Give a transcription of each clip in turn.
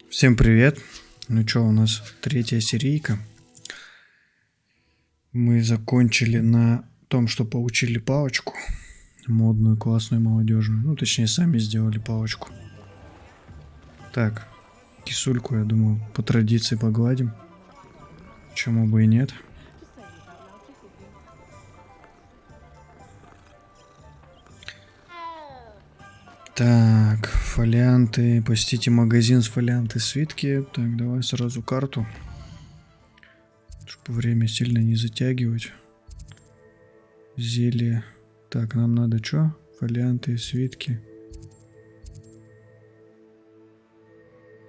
Всем привет! Ну что, у нас третья серийка. Мы закончили на том, что получили палочку. Модную, классную, молодежную. Ну, точнее, сами сделали палочку. Так, кисульку, я думаю, по традиции погладим. Почему бы и нет. Так, фолианты. Посетите магазин с фолианты свитки. Так, давай сразу карту. Чтобы время сильно не затягивать. Зелье. Так, нам надо что? Фолианты и свитки.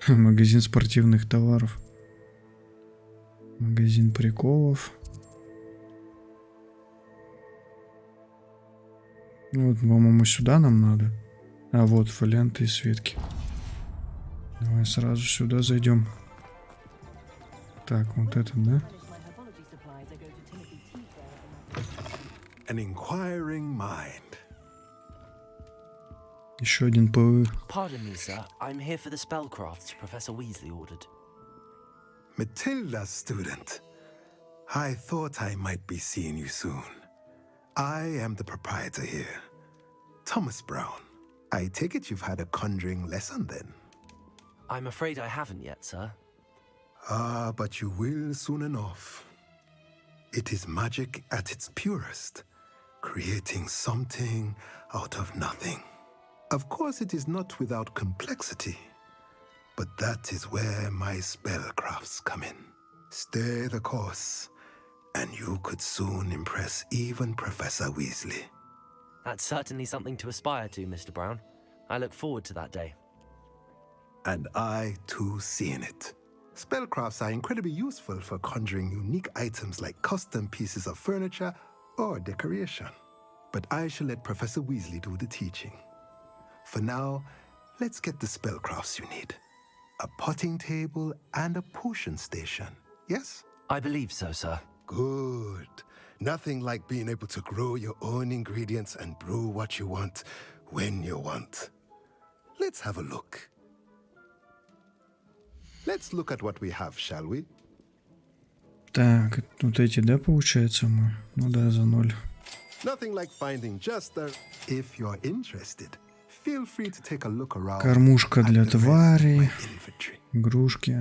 Магазин спортивных товаров. Магазин приколов. Ну, вот, по-моему, сюда нам надо. А вот фолианты и свитки. Давай сразу сюда зайдем. Так, вот это, да? An inquiring mind. Еще один ПВ. Pardon me, sir. I'm here for the spellcrafts Professor Weasley ordered. Matilda, student. I thought I might be seeing you soon. I am the proprietor here, Thomas Brown. I take it you've had a conjuring lesson then? I'm afraid I haven't yet, sir. Ah, but you will soon enough. It is magic at its purest, creating something out of nothing. Of course, it is not without complexity, but that is where my spellcrafts come in. Stay the course, and you could soon impress even Professor Weasley. That's certainly something to aspire to, Mr. Brown. I look forward to that day. And I, too, seeing it. Spellcrafts are incredibly useful for conjuring unique items like custom pieces of furniture or decoration. But I shall let Professor Weasley do the teaching. For now, let's get the spellcrafts you need. A potting table and a potion station, yes? I believe so, sir. Good. Nothing like being able to grow your own ingredients and brew what you want when you want. Let's have a look. Let's look at what we have, shall we? Так, вот эти, да, получается мы? Ну да, за 0. Nothing like finding just the... If you're interested, feel free to take a look around. Кормушка для at the rest of тварей. my inventory. Игрушки.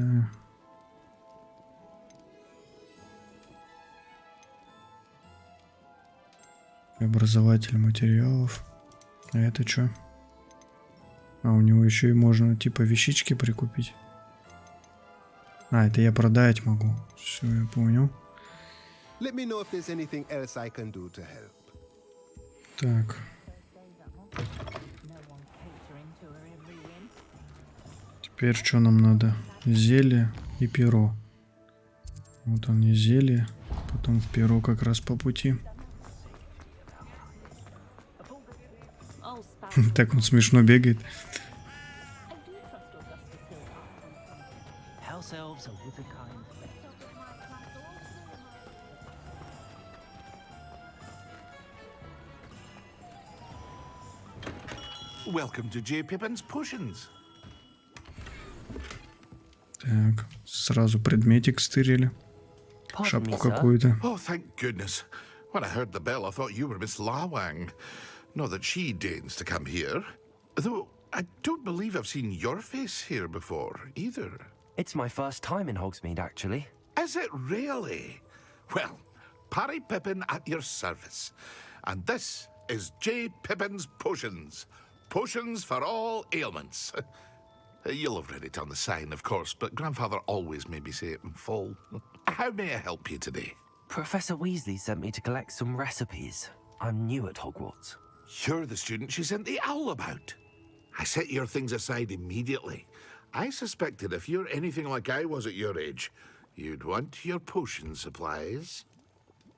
Образователь материалов. А это что? А у него еще и можно типа вещички прикупить. А, это я продать могу. Все, я понял. Let me know if there's anything else I can do to help. Так. Теперь что нам надо? Зелье и перо. Вот он и зелье. Потом в перо как раз по пути. Так он смешно бегает. House elves are with a kind. Welcome to J. Pippin's Potions. Так, сразу предметик стырили. Pardon me, Шапку sir. какую-то. Oh, thank goodness. When I heard the bell, I thought you were Miss Lawang. Not that she deigns to come here. Though, I don't believe I've seen your face here before, either. It's my first time in Hogsmeade, actually. Is it really? Well, Parry Pippin at your service. And this is J. Pippin's Potions. Potions for all ailments. You'll have read it on the sign, of course, but Grandfather always made me say it in full. How may I help you today? Professor Weasley sent me to collect some recipes. I'm new at Hogwarts. You're the student she sent the owl about. I set your things aside immediately. I suspected if you're anything like I was at your age, you'd want your potion supplies.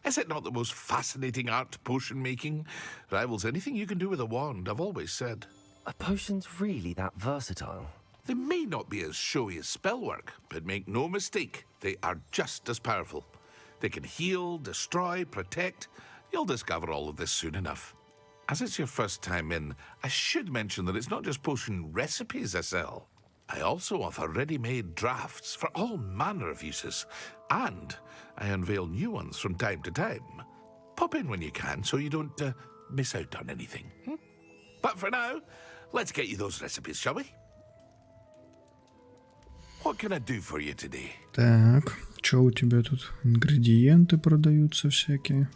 Is it not the most fascinating art, potion making? Rivals anything you can do with a wand, I've always said. Are potions really that versatile? They may not be as showy as spellwork, but make no mistake, they are just as powerful. They can heal, destroy, protect. You'll discover all of this soon enough. As it's your first time in, I should mention that it's not just potion recipes I sell. I also offer ready-made drafts for all manner of uses, and I unveil new ones from time to time. Pop in when you can so you don't miss out on anything. But for now, let's get you those recipes, shall we? What can I do for you today? Так, что у тебя тут? Ингредиенты продаются всякие.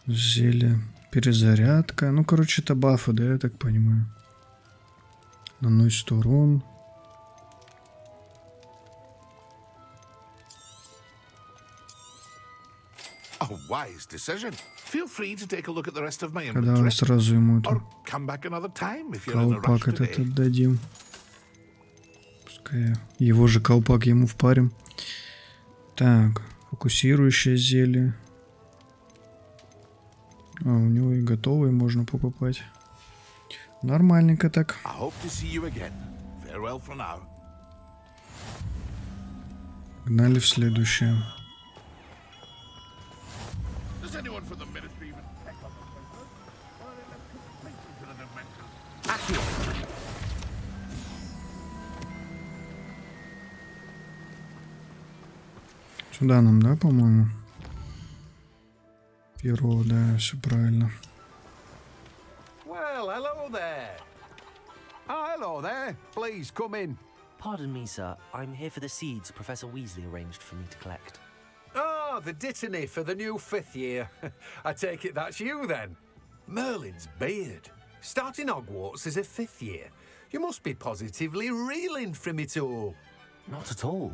Зелье. Перезарядка. Ну, короче, это бафы, да, я так понимаю. Наносит урон. A wise decision. Feel free to take a look at the rest of my Давай inventory. сразу ему Or это come back another time if you're in a rush колпак этот today. отдадим. Пускай его же колпак ему впарим. Так, фокусирующее зелье. А, у него и готовые можно покупать. Нормальненько так. I hope to see you again. Farewell for now. Гнали в следующее. Does anyone from the ministry even pick up Сюда нам, да, по-моему? Перо, да, все правильно. Well, hello there. Oh, hello there. Please come in. Pardon me, sir. I'm here for the seeds Professor Weasley arranged for me to collect. Oh, the dittany for the new 5th year. I take it that's you then. Merlin's beard. Starting Hogwarts as a 5th year. You must be positively reeling from it all. Not at all.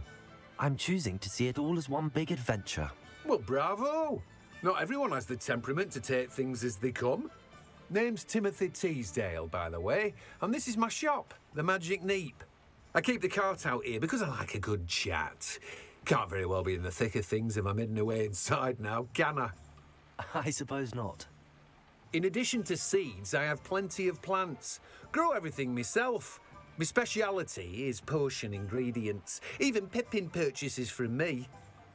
I'm choosing to see it all as one big adventure. Well, bravo. Not everyone has the temperament to take things as they come. Name's Timothy Teasdale, by the way, and this is my shop, the Magic Neep. I keep the cart out here because I like a good chat. Can't very well be in the thick of things if I'm hidden away inside now, can I? I suppose not. In addition to seeds, I have plenty of plants. Grow everything myself. My speciality is potion ingredients. Even Pippin purchases from me.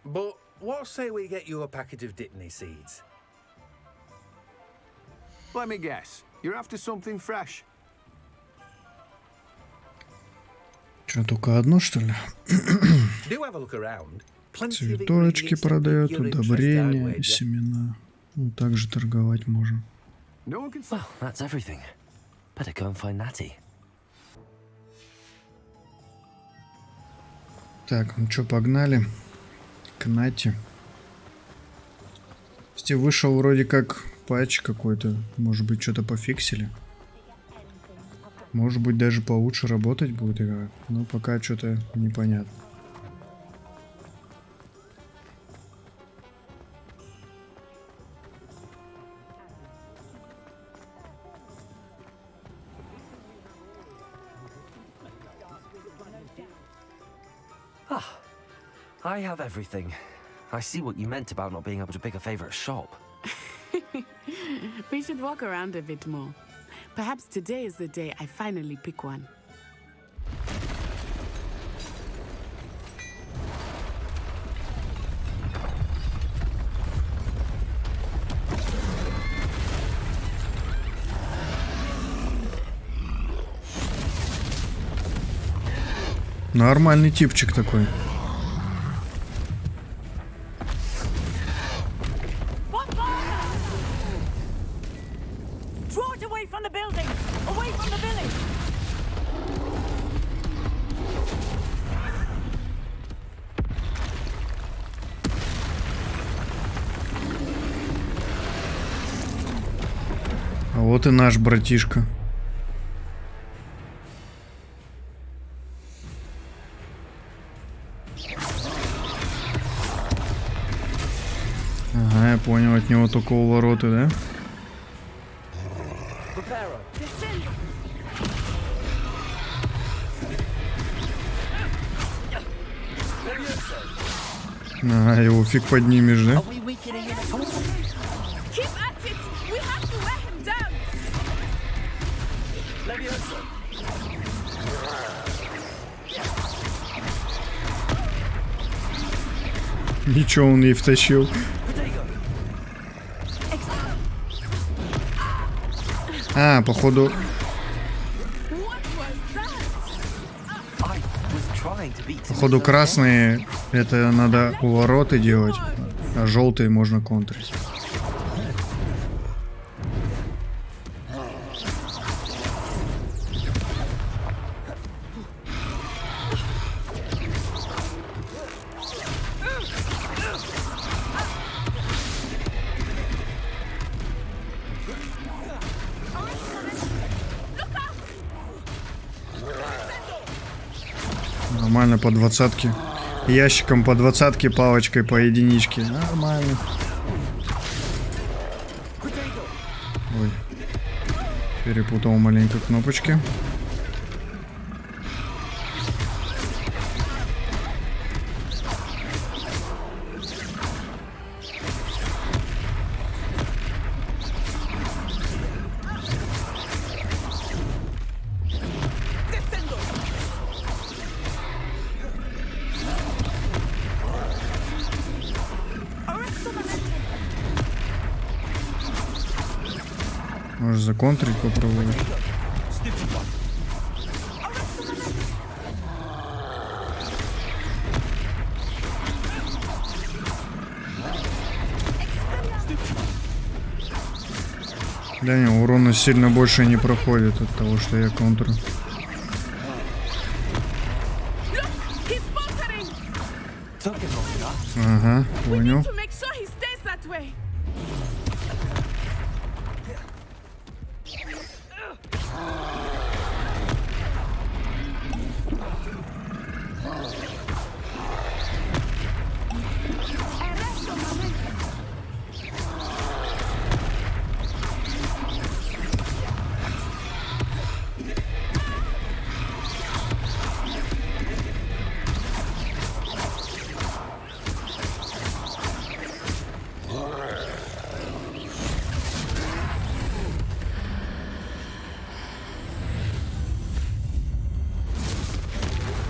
But what say we get you a packet of dittany seeds? Let me guess. You're after something fresh. Что, только одно, что ли? Do have a look around. Plenty of Цветочки ingredients that продает, pique your interest, I'd удобрения, wager. семена. Ну, также торговать можем. No one can say. Well, that's everything. Better go and find Natty. Так, ну что, погнали к Нате. Кстати, вышел вроде как патч какой-то. Может быть, что-то пофиксили. Может быть, даже получше работать будет игра. Но пока что-то непонятно. I have everything. I see what you meant about not being able to pick a favorite shop. We should walk around a bit more. Perhaps today is the day I finally pick one. Нормальный типчик такой. Draw it away from the building! Away from the village! А вот и наш братишка. Ага, я понял, от него только увороты, да? Ага, его фиг поднимешь, да? Keep at it! We have to wear him down! Ничего, он ей втащил. А, походу... trying to beat him. Походу красные это надо увороты делать, а желтые можно контрить. Нормально по двадцатке. Ящиком по двадцатке, палочкой по единичке. Нормально. Ой. Перепутал маленько кнопочки. Может законтрить попробовать. Да не, урона сильно больше не проходит от того, что я контрю. Ага, понял.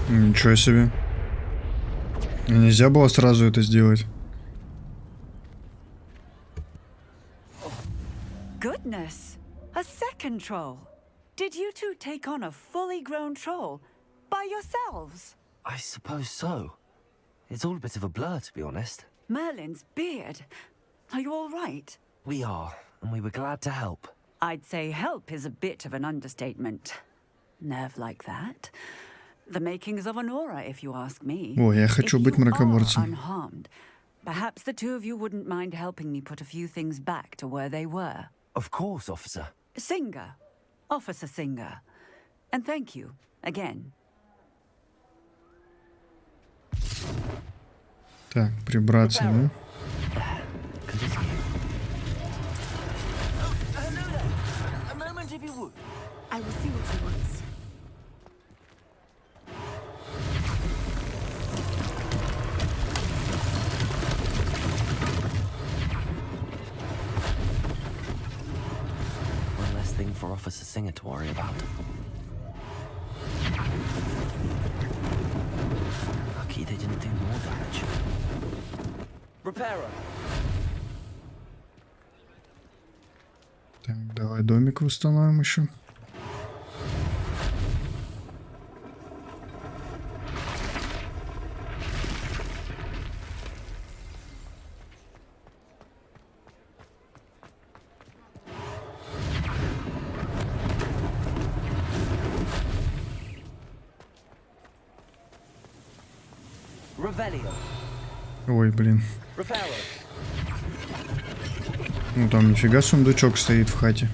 Ничего себе. Нельзя было сразу это сделать. Goodness, a second troll. Did you two take on a fully grown troll by yourselves? I suppose so. It's all a bit of a blur, to be honest. Merlin's beard. Are you all right? We are, and we were glad to help. I'd say help is a bit of an understatement. Nerve like that. The makings of an aura, if you ask me. О, я хочу быть мракоборцем. Unharmed, perhaps the two of you wouldn't mind helping me put a few things back to where they were. Of course, officer. Singer. Officer Singer. And thank you, again. Так, прибраться, да? A moment, if you would. I will see what he wants. One less thing for Officer Singer to worry about. Lucky they didn't do more damage. Repairer. Так, давай домик восстановим еще. Ой, блин. Ну там нифига сундучок стоит в хате.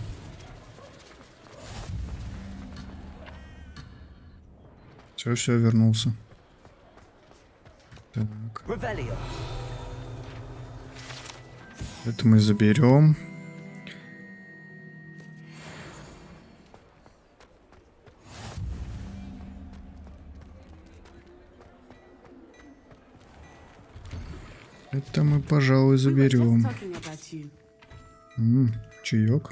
Все, вернулся. Так. Это мы заберем. Это мы, пожалуй, заберем. Чаек.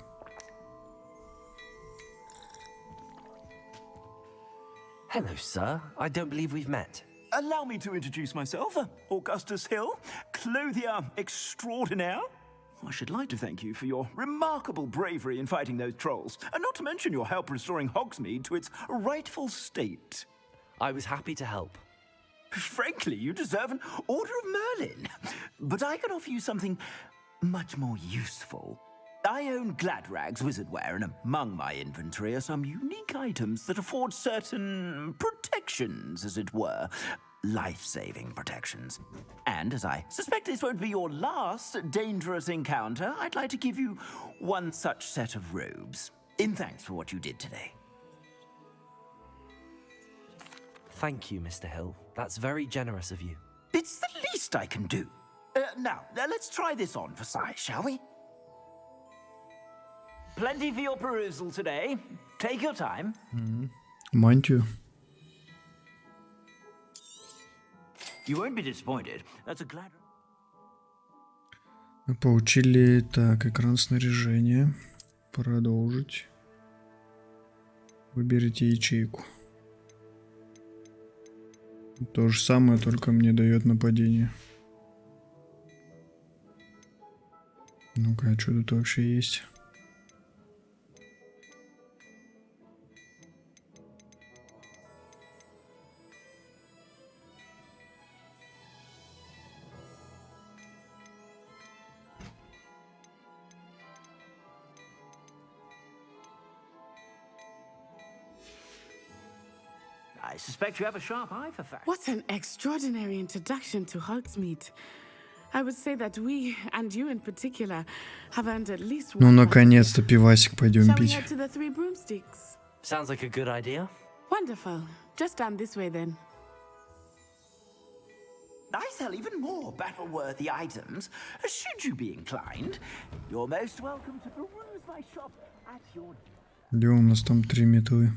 Hello, sir. I don't believe we've met. Allow me to introduce myself, Augustus Hill, clothier extraordinaire. I should like to thank you for your remarkable bravery in fighting those trolls, and not to mention your help restoring Hogsmeade to its rightful state. I was happy to help. Frankly, you deserve an Order of Merlin. But I can offer you something much more useful. I own Gladrag's wizardware, and among my inventory are some unique items that afford certain protections, as it were. Life-saving protections. And as I suspect this won't be your last dangerous encounter, I'd like to give you one such set of robes, in thanks for what you did today. Thank you, Mr. Hill. That's very generous of you. It's the least I can do. Now, let's try this on for size, shall we? Plenty for your perusal today. Take your time. Мантию. You won't be disappointed. That's a glad... Мы получили, так, экран снаряжения. Продолжить. Выберите ячейку. То же самое, только мне дает нападение. Ну-ка, а что тут вообще есть? I suspect you have a sharp eye for facts. What an extraordinary introduction to Hogsmeade. I would say that we, and you in particular, have earned at least Ну, one. наконец-то пивасик пойдем Shall we пить. head to the Three Broomsticks? Sounds like a good idea. Wonderful. Just down this way then. I sell even more battle-worthy items. Should you be inclined, you're most welcome to peruse my shop at your... Где у нас там 3 метлы?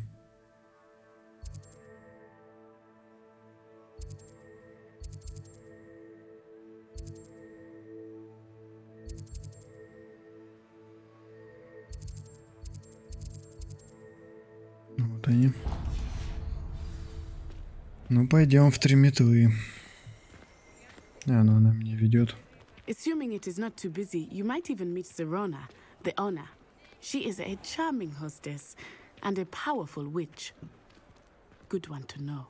Вот они. Ну, пойдем в 3 метлы. Ну она меня ведет. Assuming it is not too busy, you might even meet Serona, the owner. She is a charming hostess and a powerful witch. Good one to know.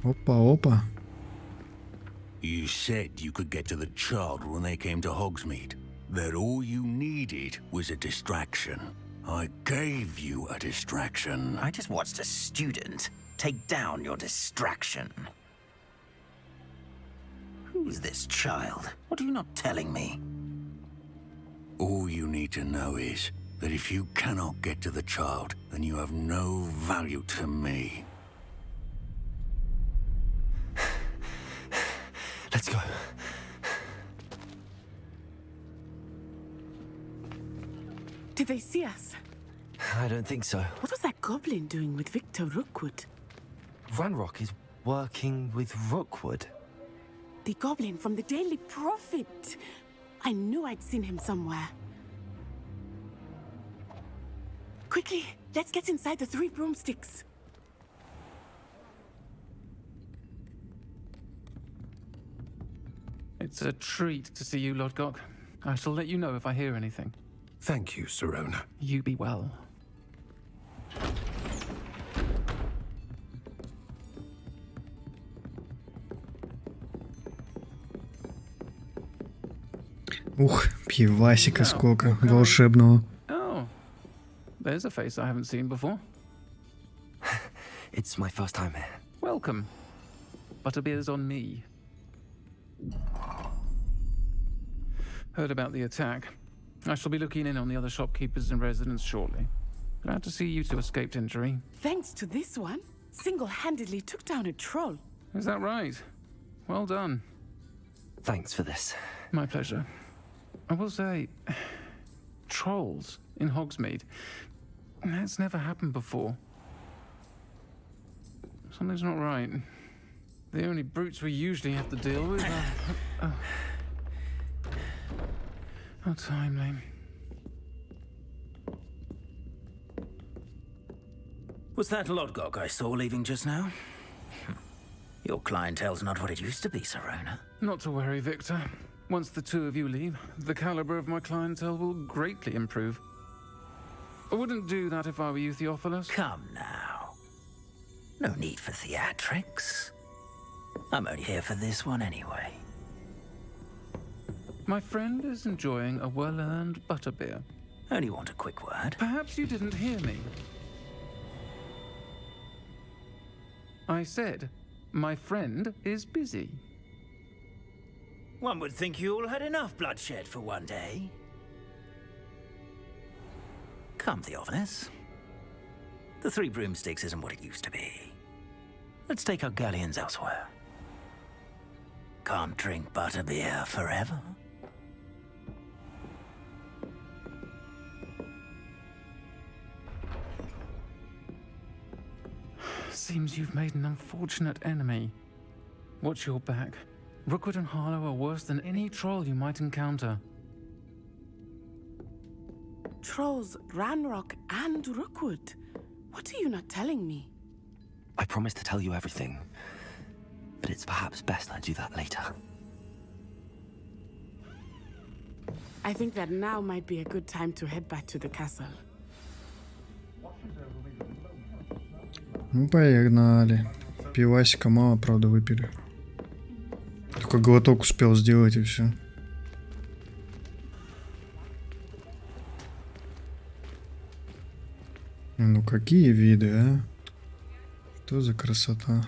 Опа-опа. You said you could get to the child when they came to Hogsmeade. That all you needed was a distraction. I gave you a distraction. I just watched a student take down your distraction. Who's this child? What are you not telling me? All you need to know is that if you cannot get to the child, then you have no value to me. Let's go. Did they see us? I don't think so. What was that goblin doing with Victor Rookwood? Ranrock is working with Rookwood. The goblin from the Daily Prophet. I knew I'd seen him somewhere. Quickly, let's get inside the Three Broomsticks. It's a treat to see you, Lodgok. I shall let you know if I hear anything. Thank you, Serona. You be well. Ух, пивасика сколько волшебного. Oh, there's a face I haven't seen before. It's my first time here. Welcome. Butterbeer's on me. Heard about the attack. I shall be looking in on the other shopkeepers and residents shortly. Glad to see you two escaped injury. Thanks to this one, single-handedly took down a troll. Is that right? Well done. Thanks for this. My pleasure. I will say, trolls in Hogsmeade. That's never happened before. Something's not right. The only brutes we usually have to deal with are... How timely. Was that Lodgok I saw leaving just now? Your clientele's not what it used to be, Serona. Not to worry, Victor. Once the two of you leave, the caliber of my clientele will greatly improve. I wouldn't do that if I were you, Theophilus. Come now. No need for theatrics. I'm only here for this one anyway. My friend is enjoying a well-earned butterbeer. Only want a quick word. Perhaps you didn't hear me. I said, my friend is busy. One would think you all had enough bloodshed for one day. Come, Theophilus. The Three Broomsticks isn't what it used to be. Let's take our galleons elsewhere. Can't drink butterbeer forever. Seems you've made an unfortunate enemy. Watch your back. Rookwood and Harlow are worse than any troll you might encounter. Trolls, Ranrock, and Rookwood. What are you not telling me? I promised to tell you everything, but it's perhaps best I do that later. I think that now might be a good time to head back to the castle. Ну, погнали. Пивасика мало, правда, выпили. Только глоток успел сделать и все. Ну, какие виды, а? Что за красота?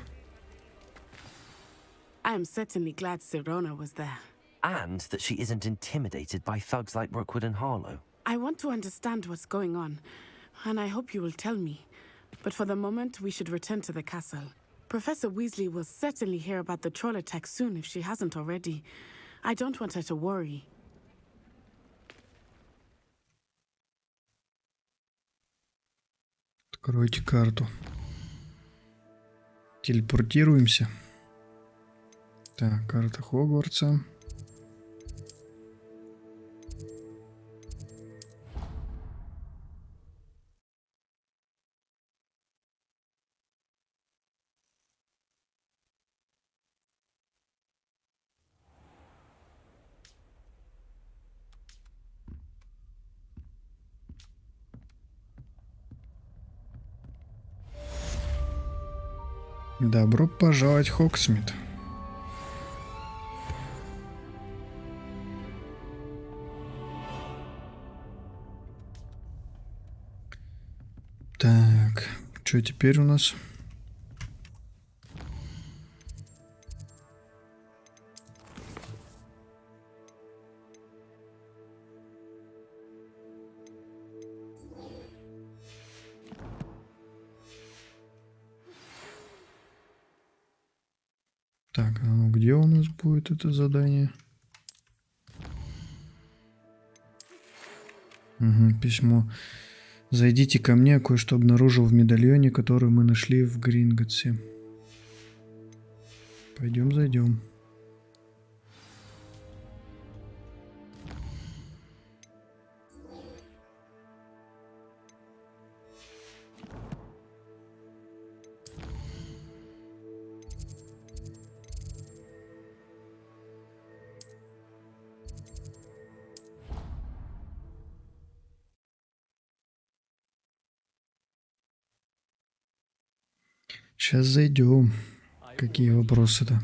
I am certainly glad Serona was there. And that she isn't intimidated by thugs like Rookwood and Harlow. I want to understand what's going on, and I hope you will tell me. But for the moment, we should return to the castle. Professor Weasley will certainly hear about the troll attack soon if she hasn't already. I don't want her to worry. Откройте карту. Телепортируемся. Так, карта Хогвартса. Добро пожаловать в Хогсмит. Так, что теперь у нас? Так, а ну где у нас будет это задание? Угу, письмо. Зайдите ко мне, кое-что обнаружил в медальоне, который мы нашли в Гринготсе. Пойдем, зайдем. Сейчас зайдем. Какие вопросы-то?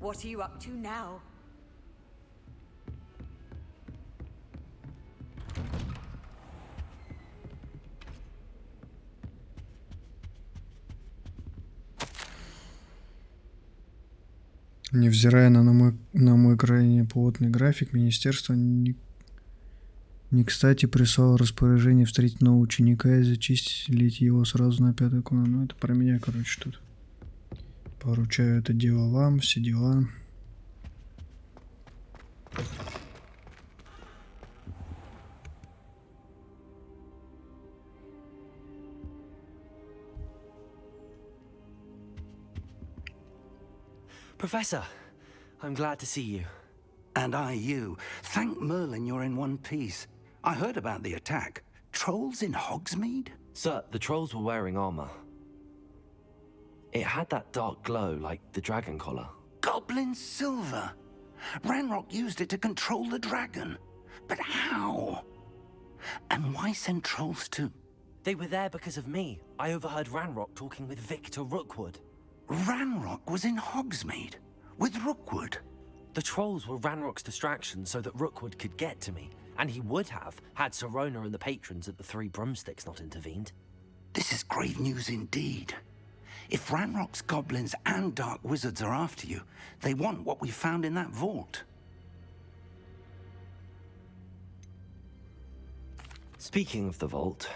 What are you up to now? Невзирая на мой крайне плотный график, министерство не кстати прислало распоряжение встретить нового ученика и зачислить его сразу на 5-й класс. Ну, это про меня, короче, тут. Поручаю это дело вам, все дела. Professor, I'm glad to see you. And I you. Thank Merlin you're in one piece. I heard about the attack. Trolls in Hogsmeade? Sir, the trolls were wearing armor. It had that dark glow like the dragon collar. Goblin silver. Ranrock used it to control the dragon. But how? And why send trolls to... They were there because of me. I overheard Ranrock talking with Victor Rookwood. Ranrock was in Hogsmeade? With Rookwood? The trolls were Ranrock's distraction so that Rookwood could get to me. And he would have, had Sirona and the patrons at the Three Broomsticks not intervened. This is grave news indeed. If Ranrock's goblins and dark wizards are after you, they want what we found in that vault. Speaking of the vault,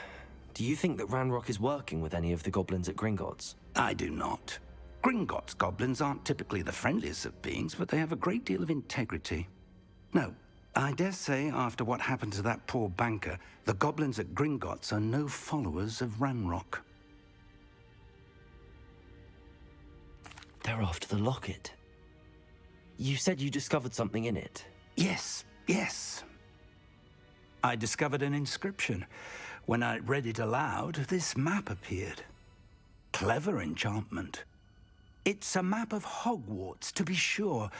do you think that Ranrock is working with any of the goblins at Gringotts? I do not. Gringotts goblins aren't typically the friendliest of beings, but they have a great deal of integrity. No, I dare say after what happened to that poor banker, the goblins at Gringotts are no followers of Ranrock. They're after the locket. You said you discovered something in it. Yes. I discovered an inscription. When I read it aloud, this map appeared. Clever enchantment. It's a map of Hogwarts, to be sure,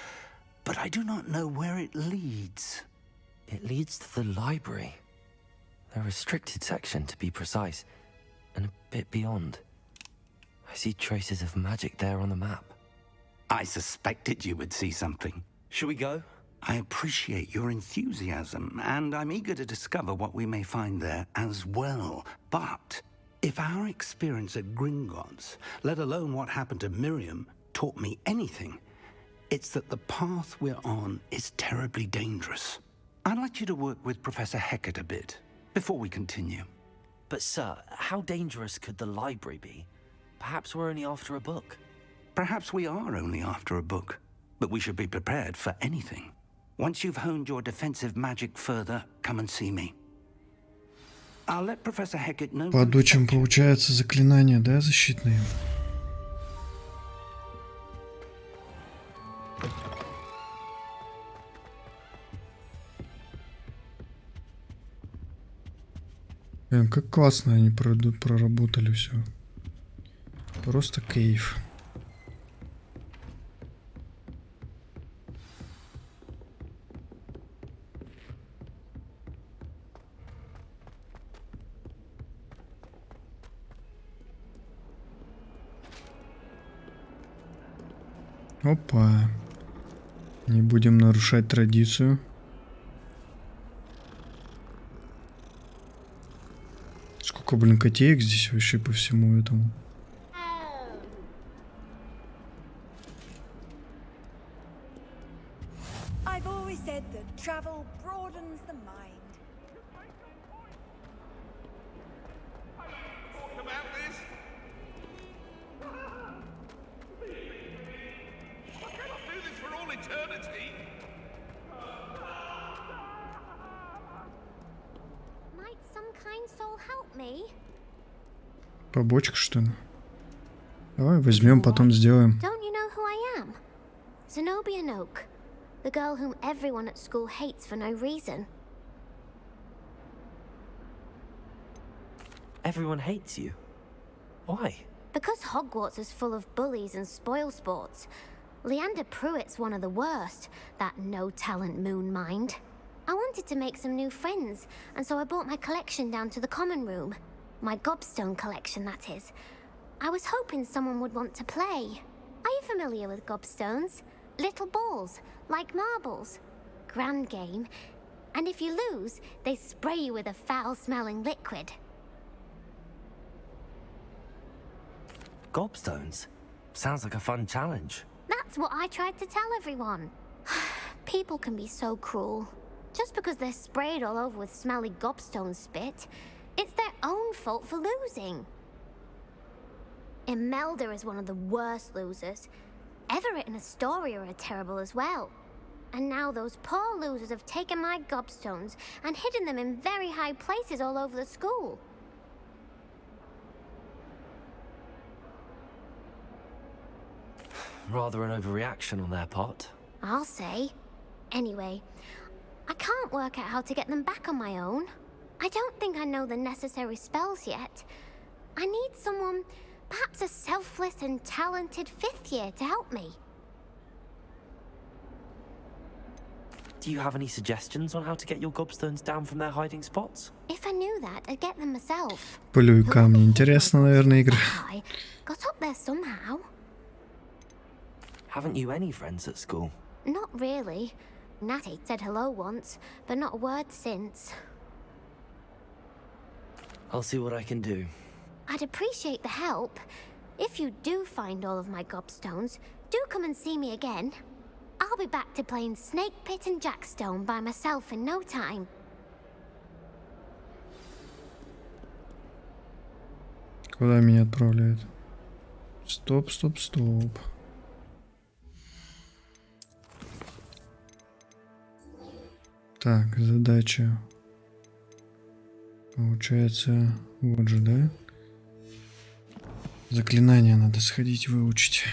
but I do not know where it leads. It leads to the library. The restricted section, to be precise, and a bit beyond. I see traces of magic there on the map. I suspected you would see something. Shall we go? I appreciate your enthusiasm, and I'm eager to discover what we may find there as well. But if our experience at Gringotts, let alone what happened to Miriam, taught me anything, it's that the path we're on is terribly dangerous. I'd like you to work with Professor Hecat a bit, before we continue. But sir, how dangerous could the library be? Perhaps we're only after a book. Perhaps we are only after a book, but we should be prepared for anything. Once you've honed your defensive magic further, come and see me. I'll let Professor Hecat know... Подучим, получается, заклинания, да, защитные? Как классно они проработали все. Просто кайф. Опа. Не будем нарушать традицию. Сколько, блин, котеек здесь вообще по всему этому. I've always said that travel broadens the mind. Побочка, что ли? Давай возьмем, потом сделаем. Don't you know who I am? Zenobia Noak, the girl whom everyone at school hates for no reason. Everyone hates you? Why? Because Hogwarts is full of bullies and spoilsports. Leander Pruitt's one of the worst, that no-talent moon mind. I wanted to make some new friends, and so I brought my collection down to the common room. My gobstone collection, that is. I was hoping someone would want to play. Are you familiar with gobstones? Little balls, like marbles. Grand game. And if you lose, they spray you with a foul-smelling liquid. Gobstones? Sounds like a fun challenge. That's what I tried to tell everyone. People can be so cruel. Just because they're sprayed all over with smelly gobstone spit, it's their own fault for losing. Imelda is one of the worst losers. Everett and Astoria are terrible as well. And now those poor losers have taken my gobstones and hidden them in very high places all over the school. Rather an overreaction on their part. I'll say. Anyway, I can't work out how to get them back on my own. I don't think I know the necessary spells yet. I need someone, perhaps a selfless and talented 5th year to help me. Do you have any suggestions on how to get your gobstones down from their hiding spots? If I knew that, I'd get them myself. Полюй камни. Интересно, наверное, игра. I got up there somehow. Haven't you any friends at school? Not really. Natty said hello once, but not a word since. I'll see what I can do. I'd appreciate the help. If you do find all of my gobstones, do come and see me again. I'll be back to playing Snake Pit and Jackstone by myself in no time. Куда меня отправляет? Стоп. Так, задача. Получается, вот же, да? Заклинание надо сходить выучить.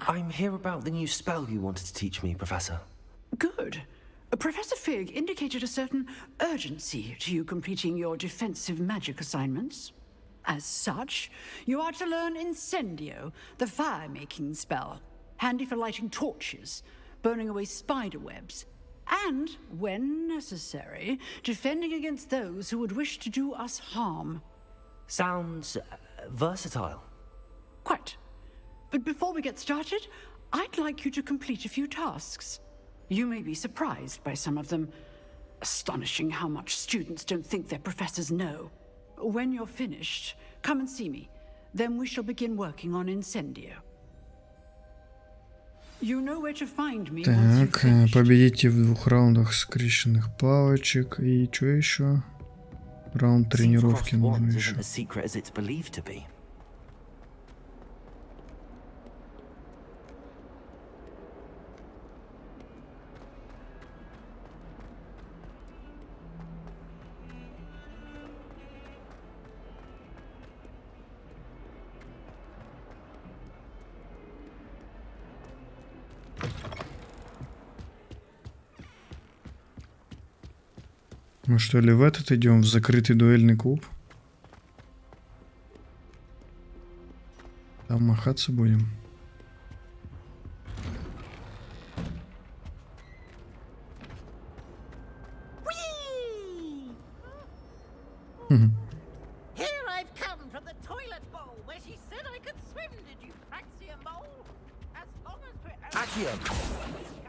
I'm here about the new spell you wanted to teach me, Professor. Good. Professor Fig indicated a certain urgency to you completing your defensive magic assignments. As such, you are to learn Incendio, the fire-making spell, handy for lighting torches, burning away spider webs, and, when necessary, defending against those who would wish to do us harm. Sounds versatile. Quite. But before we get started, I'd like you to complete a few tasks. You may be surprised by some of them. Astonishing how much students don't think their professors know. When you're finished, come and see me. Then we shall begin working on Incendio. You know where to find me. Так, победите в 2 раундах скрещенных палочек. И что еще? Раунд тренировки нужно еще. Мы что ли в этот идем, в закрытый дуэльный клуб? Там махаться будем. Here I've come from the toilet bowl where she said I could swim. Did you fancy a mole? As long as we're Accio.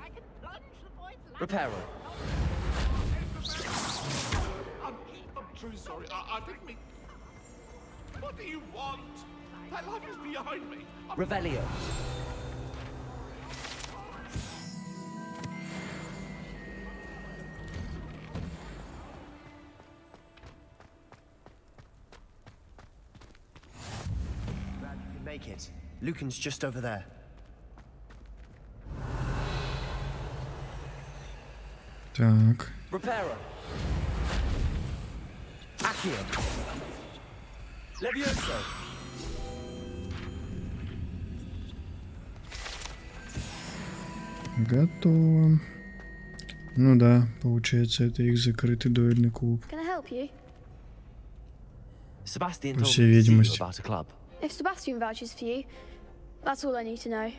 I can plunge the boy's life. Reparo. I'm truly sorry. I didn't mean. What do you want? That life is behind me. Revelio. Glad you could make it. Lucan's just over there. Так. Reparo. Accio. Levioso. Готово. Ну да, получается, это их закрытый дуэльный клуб. Can I help you? Sebastian По told всей me to see you видимости. about a club. If Sebastian vouches for you, that's all I need to know.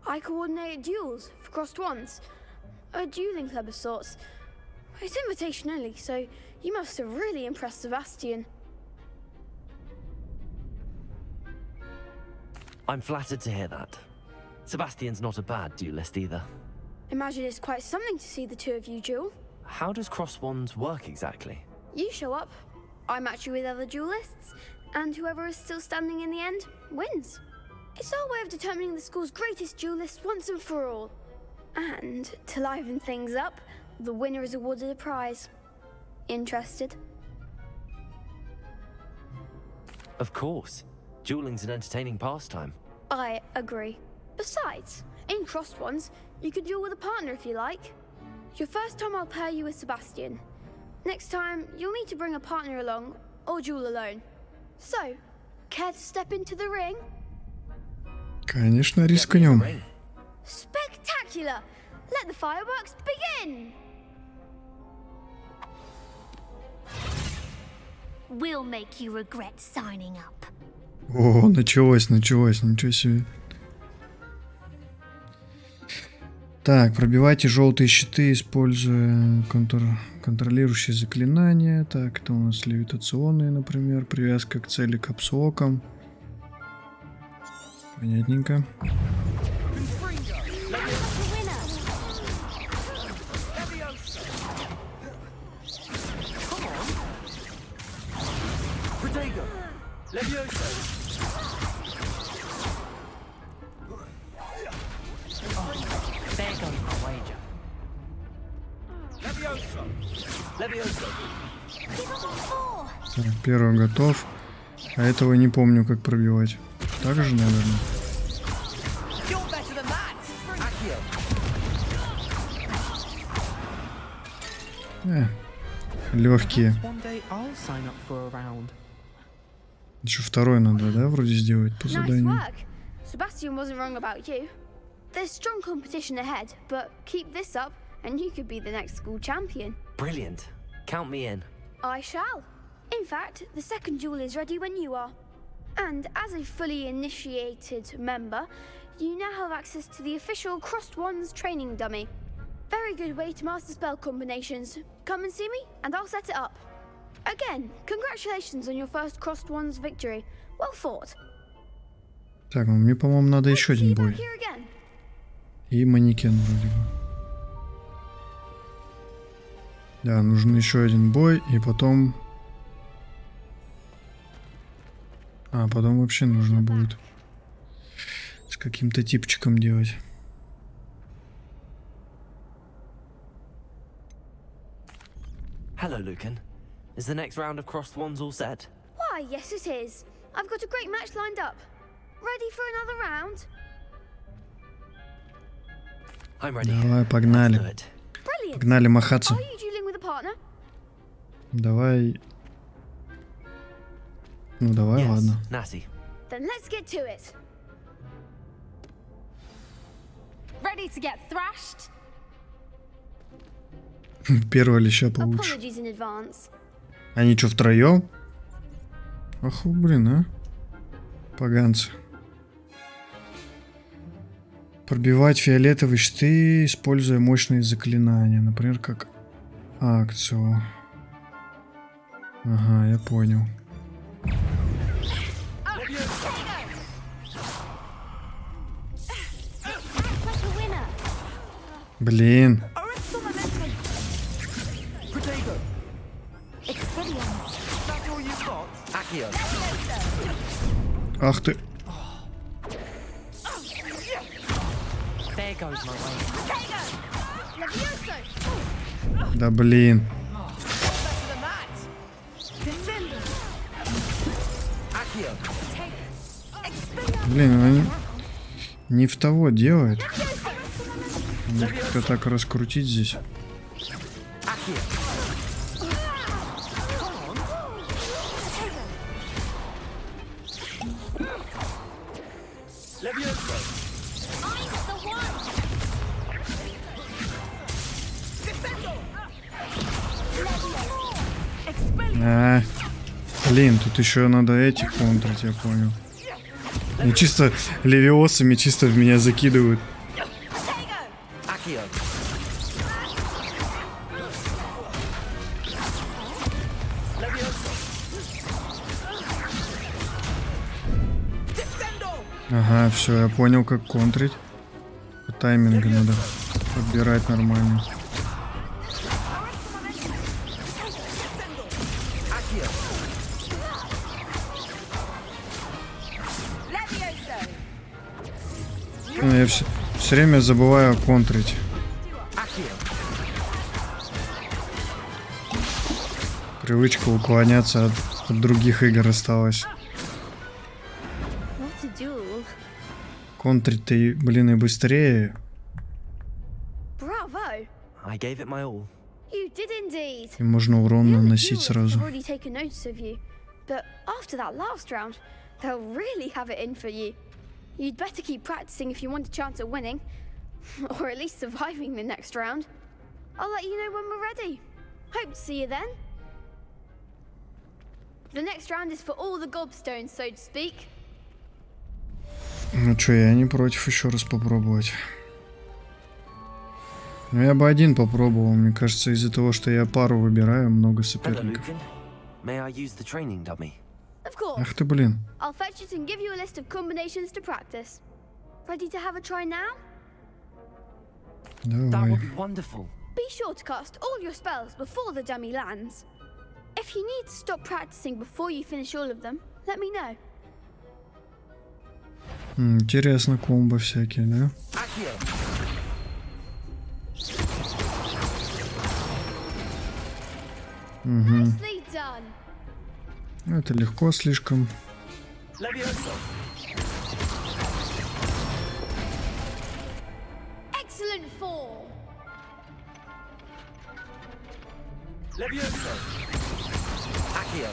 I coordinate duels for crossed ones. A dueling club of sorts. It's invitation only, so you must have really impressed Sebastian. I'm flattered to hear that. Sebastian's not a bad duelist either. Imagine it's quite something to see the two of you duel. How does cross wands work exactly? You show up, I match you with other duelists, and whoever is still standing in the end wins. It's our way of determining the school's greatest duelist once and for all. And to liven things up, the winner is awarded a prize. Interested? Of course. Dueling's an entertaining pastime. I agree. Besides, in crossed ones, you could duel with a partner if you like. Your first time I'll pair you with Sebastian. Next time, you'll need to bring a partner along, or duel alone. So, care to step into the ring? Конечно, рискнем. Spectacular! Let the fireworks begin! We'll make you regret signing up. О, началось, ничего себе. Так, пробивайте желтые щиты, используя контролирующие заклинания. Так, это у нас левитационные, например, привязка к цели капсулокам. Понятненько. Так, первый готов. А этого не помню, как пробивать. Так же, наверное. Легкие. Еще второй надо, да, вроде сделать по заданию. Sebastian wasn't wrong about you. There's strong competition ahead, but keep this up and you could be the next school champion. Brilliant. Count me in. I shall. In fact, the second duel is ready when you are. And as a fully initiated member, you now have access to the official Crossed Wands training dummy. Very good way to master spell combinations. Come and see me, and I'll set it up. Again, congratulations on your first Crossed Wands victory. Well fought. Так, ну мне, по-моему, надо еще один бой. И манекен вроде бы. Да, нужен еще один бой, и потом... А, потом вообще нужно будет с каким-то типчиком делать. Hello, Lucan. Is the next round of Crossed Wands all set? Why, yes it is. I've got a great match lined up. Ready for another round? I'm ready. Давай, погнали. Погнали махаться. Are you dueling with a partner? Давай. Ну давай, yes, ладно. Natty. Then let's get to it. Ready to get thrashed? Первого леща получше. Apologies in advance. Они что, втроем? Ах, блин, а? Поганцы. Пробивать фиолетовые щиты, используя мощные заклинания. Например, как акцию. Ага, я понял. Блин. Ах ты. Да блин. Блин, он не в того делает. Надо как-то так раскрутить здесь. А, блин, тут еще надо этих контрить, я понял. Ну чисто левиосами чисто в меня закидывают. Ага, все, я понял, как контрить. По таймингу надо подбирать нормально. Я все время забываю контрить. Привычка уклоняться от других игр осталась. Контрить-то, блин, и быстрее. I gave it my all. You did indeed. И можно урон The other наносить duelists сразу. have already taken notice of you, but after that last round, they'll really have it in for you. You'd better keep practicing if you want a chance at winning, or at least surviving the next round. I'll let you know when we're ready. Hope to see you then. The next round is for all the gobstones, so to speak. Ну чё, я не против еще раз попробовать. Ну я бы один попробовал, мне кажется, из-за того, что я пару выбираю, много Hello, соперников. Lucan. May I use the training dummy? Of course. Ах ты, блин. I'll fetch it and give you a list of combinations to practice. Ready to have a try now? That Давай. would be wonderful. Be sure to cast all your spells before the dummy lands. If you need to stop practicing before you finish all of them, let me know. Интересно, комбо всякие, да? Угу. Nicely done. Это легко слишком. Excellent form. Levioso. Accio.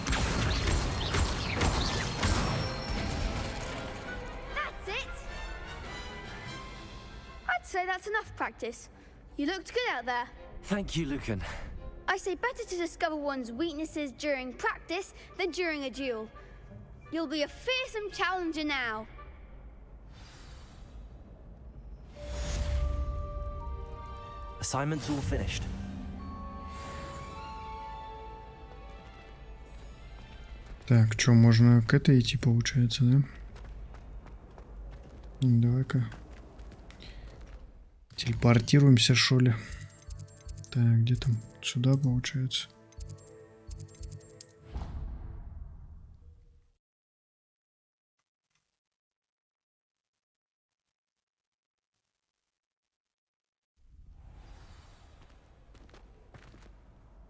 That's it. I'd say that's enough practice. You looked good out there. Thank you, Lucan. I say better to discover one's weaknesses during practice than during a duel. You'll be a fearsome challenger now. Assignment's all finished. Так, что, можно к этой идти, получается, да? Давай-ка. Телепортируемся, что ли? Так, где там? Сюда, получается.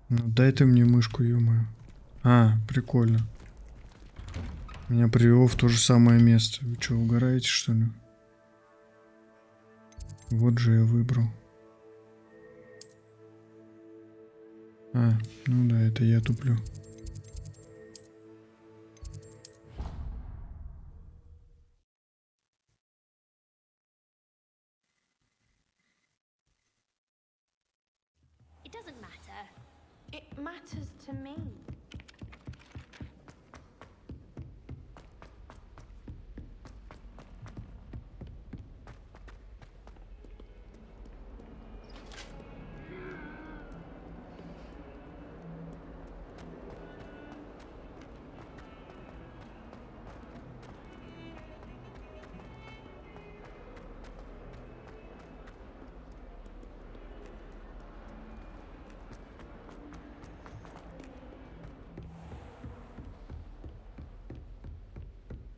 Ну, дай ты мне мышку, ё-моё. А, прикольно. Меня привело в то же самое место. Вы что, угораете, что ли? Вот же я выбрал. А, ну да, это я туплю. It doesn't matter. It matters to me.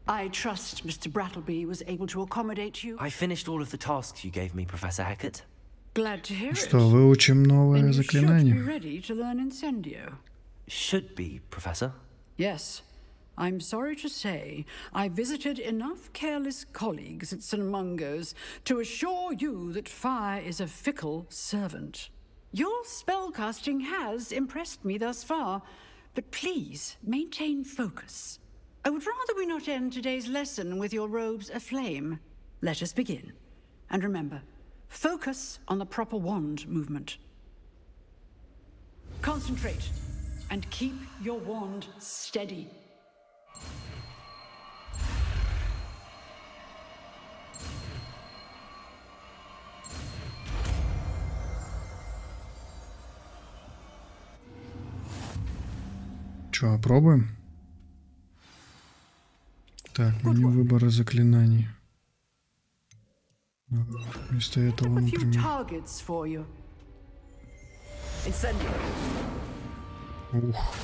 I trust Mr. Brattleby was able to accommodate you. I finished all of the tasks you gave me, Professor Hecat. Glad to hear it. Что, выучим новое Then you should заклинание? be ready to learn Incendio. Should be, Professor. Yes. I'm sorry to say, I visited enough careless colleagues at St. Mungo's to assure you that fire is a fickle servant. Your spellcasting has impressed me thus far, but please maintain focus. I would rather we not end today's lesson with your robes aflame. Let us begin. And remember, focus on the proper wand movement. Concentrate and keep your wand steady. Че, пробуем? Так, меню выбора заклинаний. Вместо этого, A few например. targets for you. Incendio. Ух.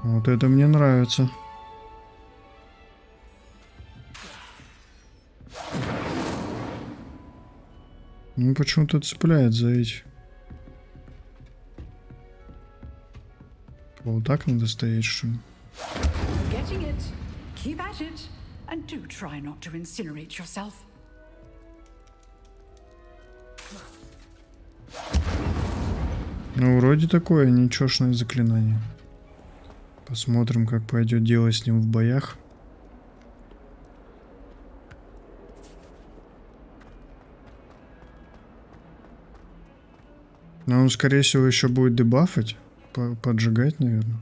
Вот это мне нравится. Ну, почему-то цепляет за эти. Вот так надо стоять, что ли? Getting it. Keep at it. And do try not to incinerate yourself. Ну, вроде такое нечёшное заклинание. Посмотрим, как пойдет дело с ним в боях. Но он, скорее всего, еще будет дебафать, поджигать, наверное.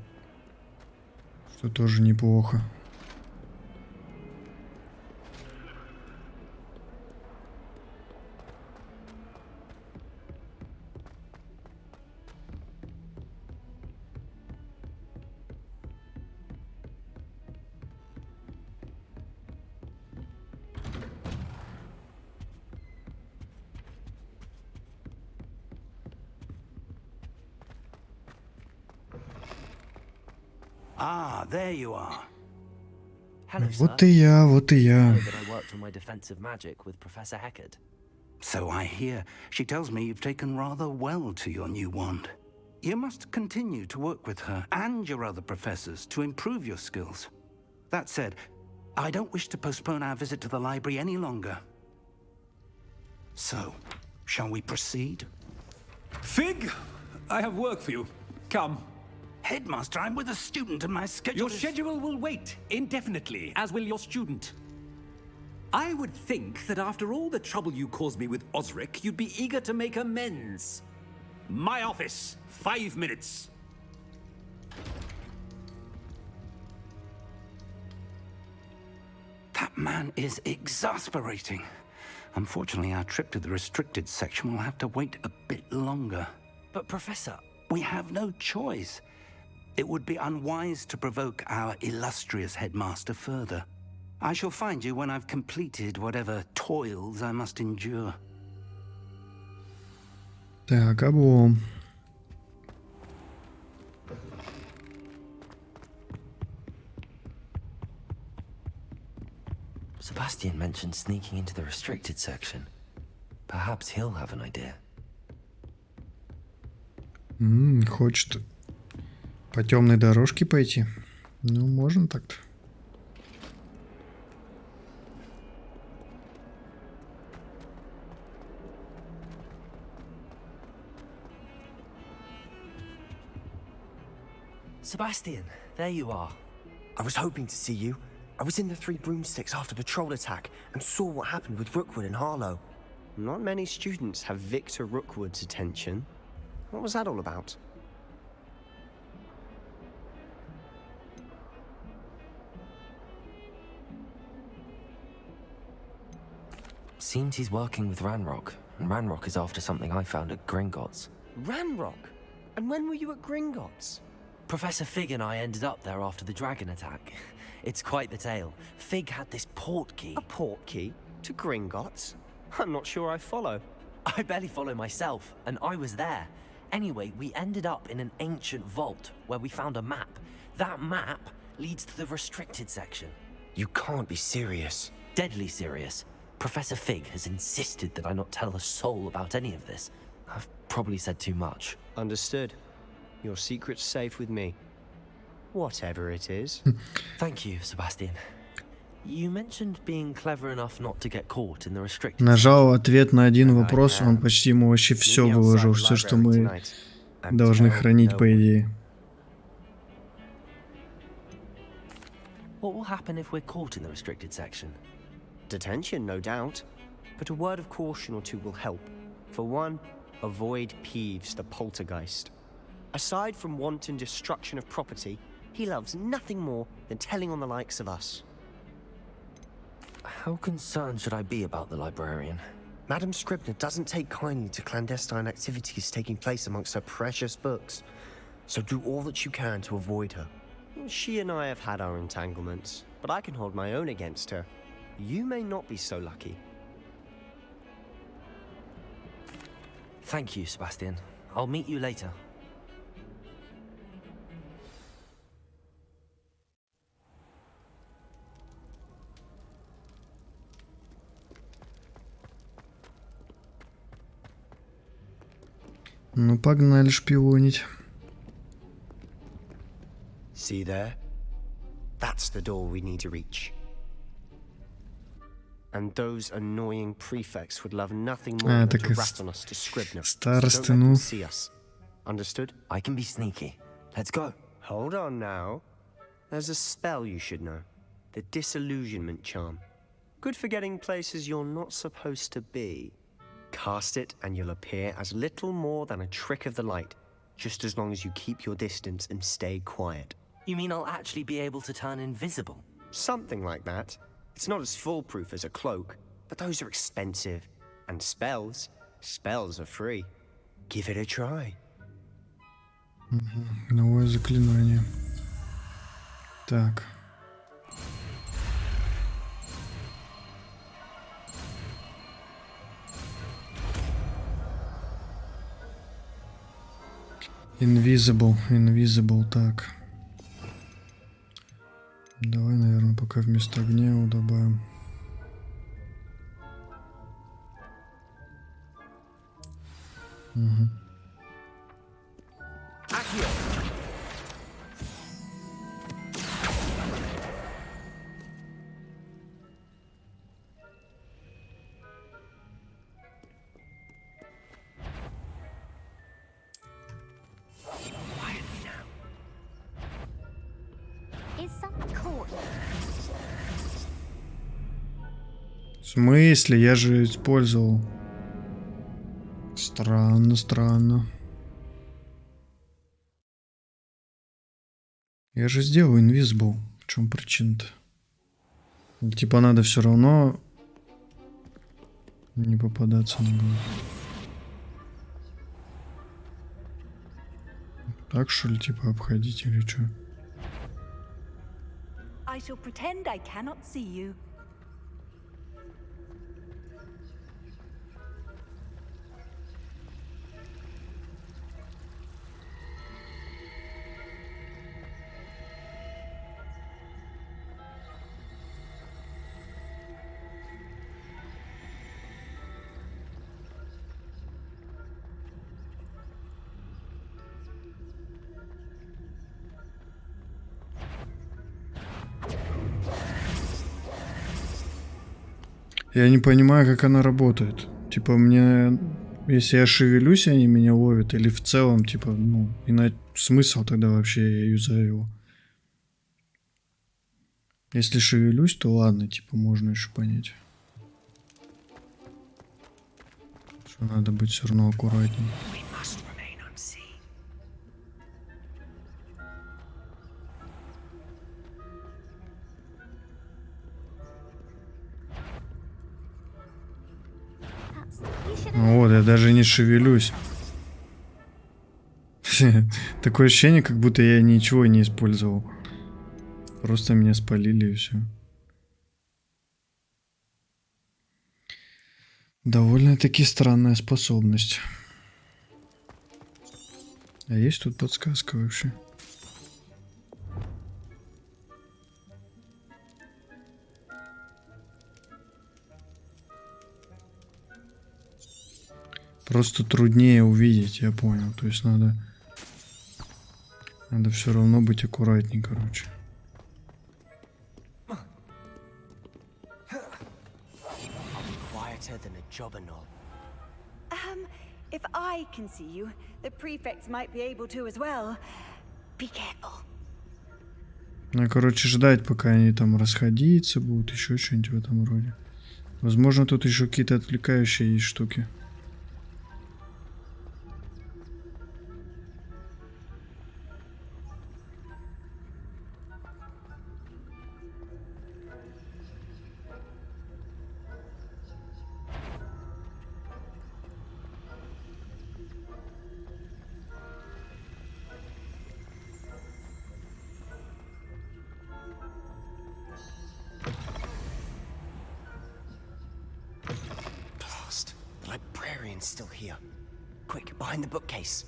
Что тоже неплохо. Ah, there you are. Hello, Вот sir. и я, вот и я. I know that I worked on my defensive magic with Professor Heckard. So I hear. She tells me you've taken rather well to your new wand. You must continue to work with her and your other professors to improve your skills. That said, I don't wish to postpone our visit to the library any longer. So, shall we proceed? Fig, I have work for you. Come. Headmaster, I'm with a student and my schedule Your schedule will wait indefinitely, as will your student. I would think that after all the trouble you caused me with Osric, you'd be eager to make amends. My office, 5 minutes. That man is exasperating. Unfortunately, our trip to the restricted section will have to wait a bit longer. But Professor... We have no choice. It would be unwise to provoke our illustrious headmaster further. I shall find you when I've completed whatever toils I must endure. Так, облом. Sebastian mentioned sneaking into the restricted section. Perhaps he'll have an idea. Хочет по темной дорожке пойти. Ну, можно так-то. Sebastian, there you are. I was hoping to see you. I was in the Three Broomsticks after the troll attack and saw what happened with Rookwood and Harlow. Not many students have Victor Rookwood's attention. What was that all about? Seems he's working with Ranrock, and Ranrock is after something I found at Gringotts. Ranrock? And when were you at Gringotts? Professor Fig and I ended up there after the dragon attack. It's quite the tale. Fig had this portkey. A portkey? To Gringotts? I'm not sure I follow. I barely follow myself, and I was there. Anyway, we ended up in an ancient vault where we found a map. That map leads to the restricted section. You can't be serious. Deadly serious. Professor Fig has insisted that I not tell a soul about any of this. I've probably said too much. Understood. Your secret's safe with me. Whatever it is. Thank you, Sebastian. You mentioned being clever enough not to get caught in the restricted. Нажал ответ на один вопрос, он почти ему вообще все выложил, все, что мы должны хранить, по идее. What will happen if we're caught in the restricted section? Detention, no doubt. But a word of caution or two will help. For one, avoid Peeves, the poltergeist. Aside from wanton destruction of property, he loves nothing more than telling on the likes of us. How concerned should I be about the librarian? Madame Scribner doesn't take kindly to clandestine activities taking place amongst her precious books, so do all that you can to avoid her. She and I have had our entanglements, but I can hold my own against her. You may not be so lucky. Thank you, Sebastian. I'll meet you later. Ну, погнали шпионить. See there? That's the door we need to reach. And those annoying prefects would love nothing more than to rat on us to Scribner. Старосты, ну. See us. Understood? I can be sneaky. Let's go. Hold on now. There's a spell you should know. The Disillusionment Charm. Good for getting places you're not supposed to be. Cast it and you'll appear as little more than a trick of the light, just as long as you keep your distance and stay quiet. You mean I'll actually be able to turn invisible? Something like that. It's not as foolproof as a cloak, but those are expensive. And spells are free. Give it a try. Новое заклинание. Так. Invisible, так. Давай, наверное, пока вместо огня его добавим. Угу. В смысле? Я же использовал. Странно. Я же сделал invisible. В чем причина-то? Типа надо все равно не попадаться на голову. Так что ли, типа, обходить или что? I shall pretend I cannot see you. Я не понимаю, как она работает. Типа, мне... Если я шевелюсь, они меня ловят. Или в целом, типа, ну... Иначе смысл тогда вообще я юзаю его. Если шевелюсь, то ладно, типа, можно еще понять. Что надо быть все равно аккуратнее. Вот, я даже не шевелюсь. Такое ощущение, как будто я ничего не использовал. Просто меня спалили и все. Довольно-таки странная способность. А есть тут подсказка вообще? Просто труднее увидеть, я понял. То есть надо все равно быть аккуратней, короче. If I can see you, the prefects might be able to as well. Be careful. Ну, короче, ждать, пока они там расходиться будут, еще что-нибудь в этом роде. Возможно, тут еще какие-то отвлекающие есть штуки. Still here. Quick, behind the bookcase.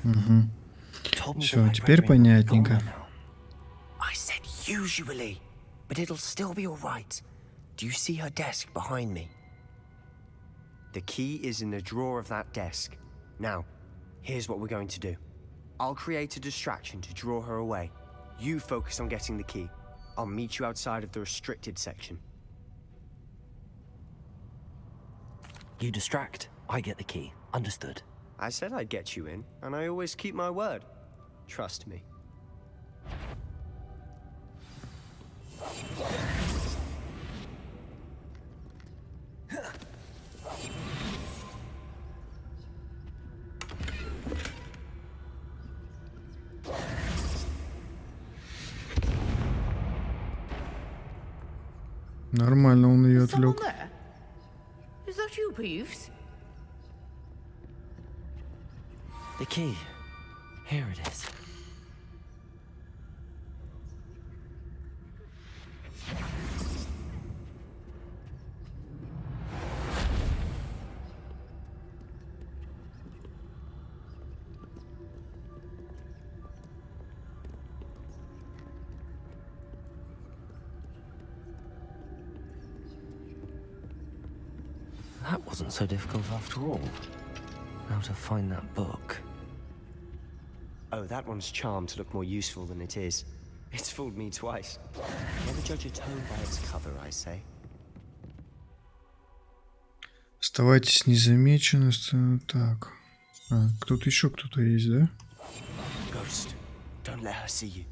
Угу. Все, теперь понятненько. I said usually, but it'll still be all right. Do you see her desk behind me? The key is in the drawer of that desk. Now, here's what we're going to do. I'll create a distraction to draw her away. You focus on getting the key. I'll meet you outside of the restricted section. You distract, I get the key. Understood. I said I'd get you in, and I always keep my word. Trust me. Нормально он ее отвлек. Is that you, Peeves? The key. Here it is. That wasn't so difficult after all. Now to find that book. Oh, that one's charmed to look more useful than it is. It's fooled me twice. Never judge a tome by its cover, I say. Оставайтесь незамеченным. Так. Кто-то еще кто-то есть, да? Ghost, don't let her see you.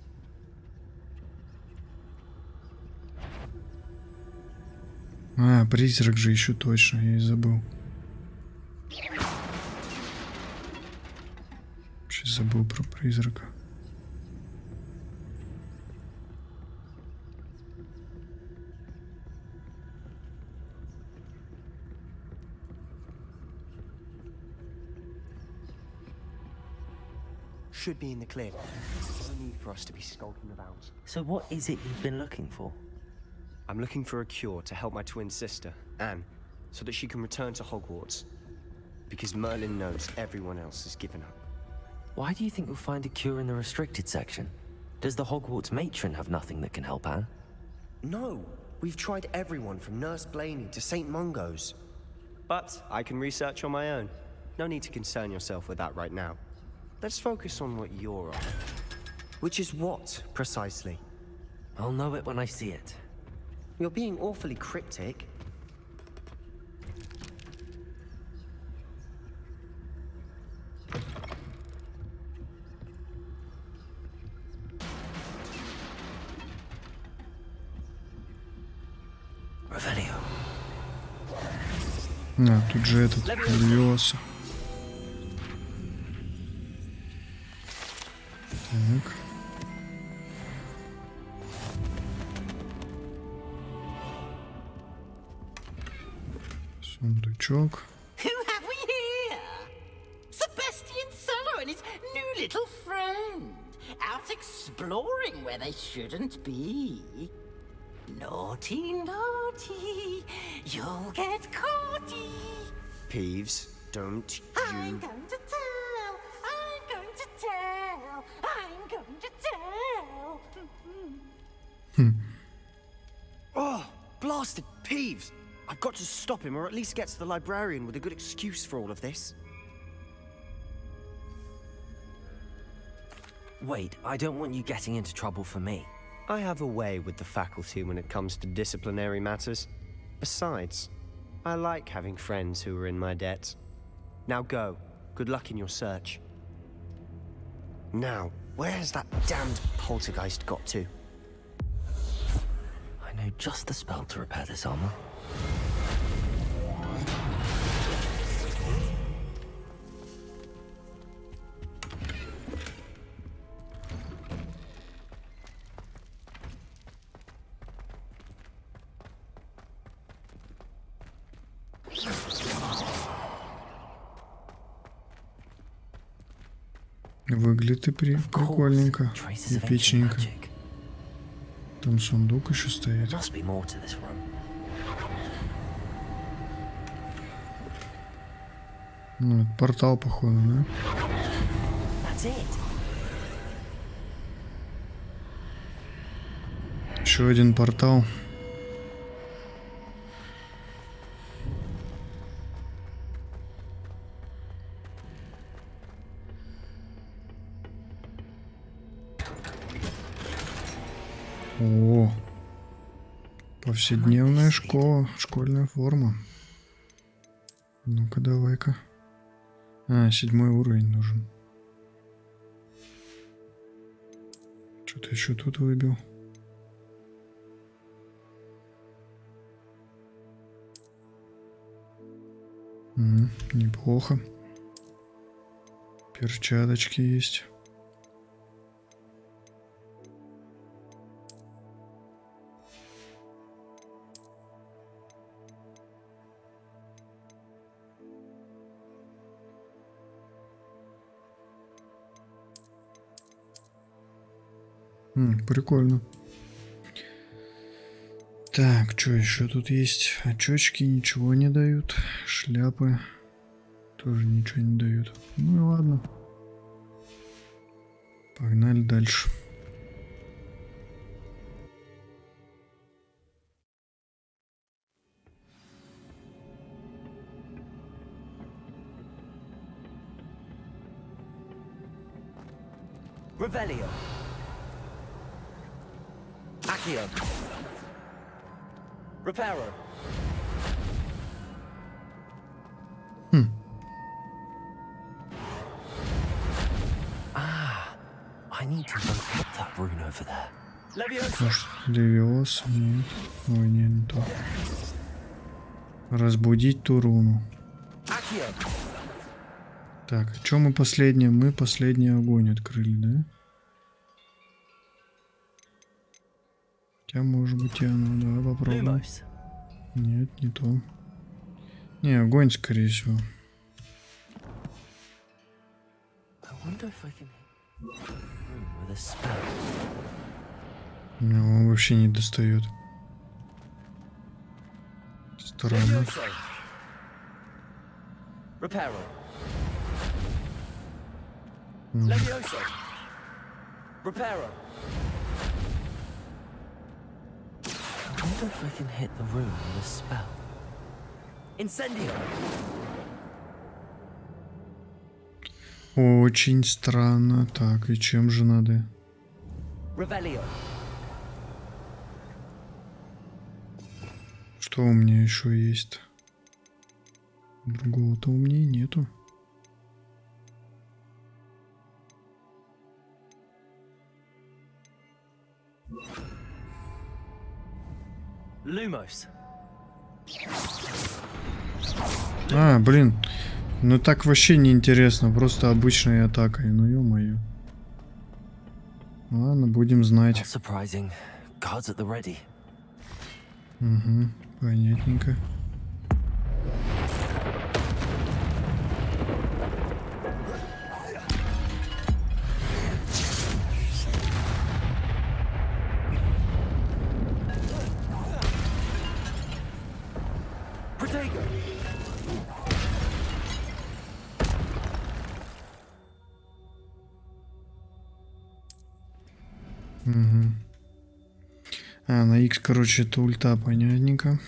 Призрак же еще точно, я и забыл. Вообще забыл про призрака. Should be in the clear. No need for us to be skulking about. So what is it you've been looking for? I'm looking for a cure to help my twin sister, Anne, so that she can return to Hogwarts. Because Merlin knows everyone else has given up. Why do you think you'll find a cure in the restricted section? Does the Hogwarts matron have nothing that can help Anne? No, we've tried everyone from Nurse Blaney to St. Mungo's. But I can research on my own. No need to concern yourself with that right now. Let's focus on what you're on. Which is what, precisely? I'll know it when I see it. You're being awfully cryptic. Revelio. Тут же этот Льоса. Так. Сундучок. Who have we here? Sebastian Sallow and his new little friend. Out exploring where they shouldn't be. Naughty, naughty. You'll get caughty. Peeves, don't you... I'm going to tell. I'm going to tell. I'm going to tell. Oh, blasted Peeves! I've got to stop him, or at least get to the librarian with a good excuse for all of this. Wait, I don't want you getting into trouble for me. I have a way with the faculty when it comes to disciplinary matters. Besides, I like having friends who are in my debt. Now go. Good luck in your search. Now, where has that damned poltergeist got to? I know just the spell to repair this armor. Выглядит и прикольненько, эпичненько. Там сундук еще стоит. Ну, это портал, походу, да? Еще один портал. О, повседневная школа, школьная форма. Ну-ка, давай-ка. А, 7 уровень нужен. Что-то еще тут выбил. Неплохо. Перчаточки есть. Прикольно. Так, что еще тут есть? Очечки ничего не дают. Шляпы тоже ничего не дают. Ну и ладно. Погнали дальше. Revelio. Accio. Reparo. I need to look up that rune over there. Leviosa. Левиоса? Нет. Ой, не то. Разбудить ту руну. Accio. Так, а что мы последнее? Мы последний огонь открыли, да? Хотя, может быть, и оно. Давай попробуем. Нет, не то. Не, огонь, скорее всего. Не, он вообще не достает. Странно. Leviosa. Reparo. I wonder if I can hit the room with a spell. Incendio. Очень странно. Так, и чем же надо? Revelio. Что у меня еще есть? Другого-то у меня и нету. Lumos. А, блин. Ну так вообще не интересно. Просто обычной атакой. Ну ё-моё. Ладно, будем знать. Угу, понятненько. Угу. А, на X, короче, это ульта, понятненько.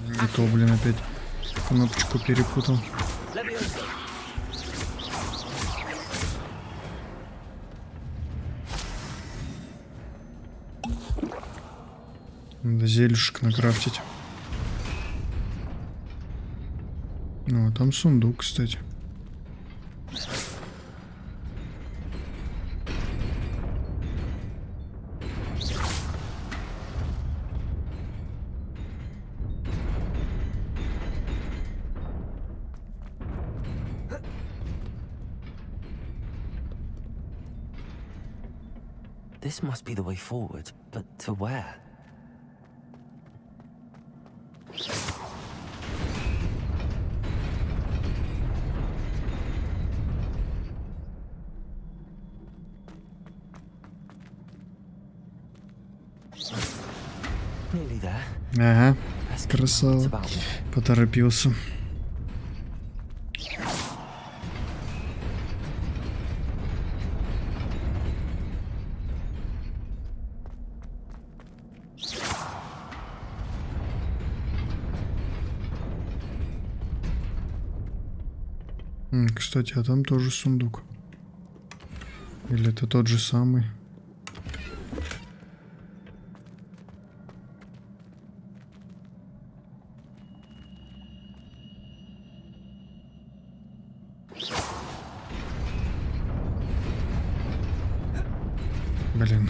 Не то, блин, опять кнопочку перепутал. Надо зельюшек накрафтить. Ну, а там сундук, кстати. This must be the way forward, but to where? Ага, красава. Поторопился. Кстати, а там тоже сундук. Или это тот же самый? Блин.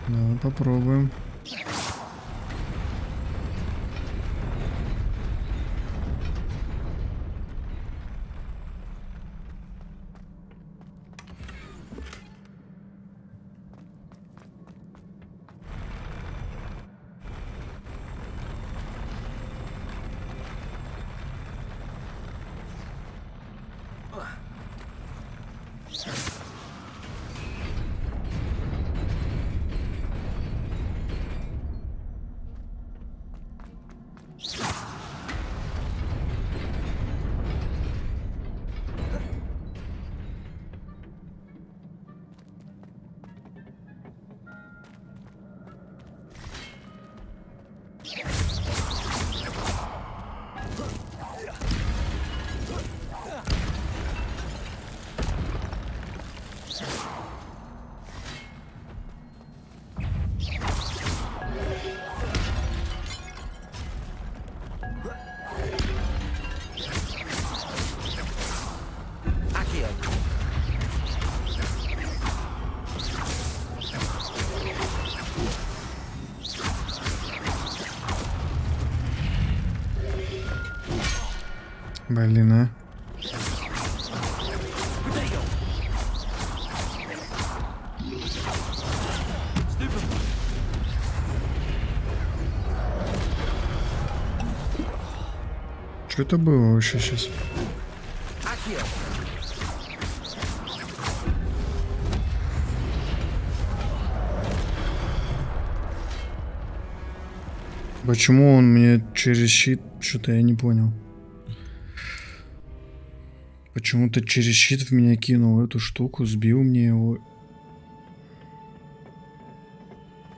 Давай попробуем. Блин, а. Что это было вообще сейчас? Почему он мне через щит? Что-то я не понял. Почему-то через щит в меня кинул эту штуку, сбил мне его.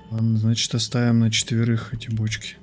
Ладно, значит, оставим на 4 эти бочки.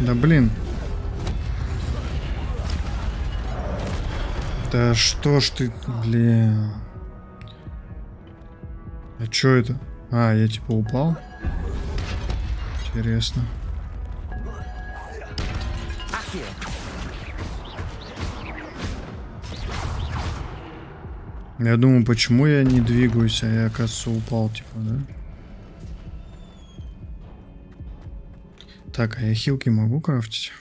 Да блин. Да что ж ты, блин. А чё это? А, я типа упал? Интересно. Я думаю, почему я не двигаюсь, а я, оказывается, упал, типа, да? Так, а я хилки могу крафтить?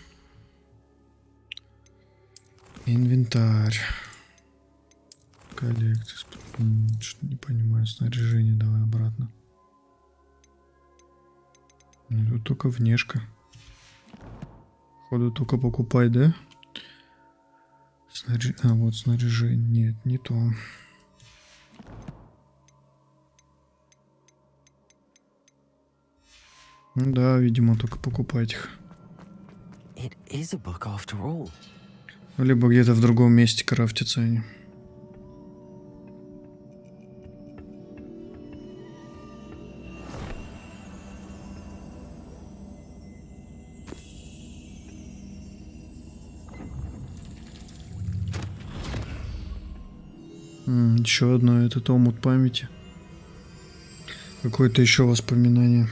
Инвентарь. Коллекция. Что-то не понимаю. Снаряжение давай обратно. Тут только внешка. Походу только покупай, да? А, вот снаряжение. Нет, не то. Ну да, видимо, только покупать их. Либо где-то в другом месте крафтятся они. Еще одно, это омут памяти. Какое-то еще воспоминание.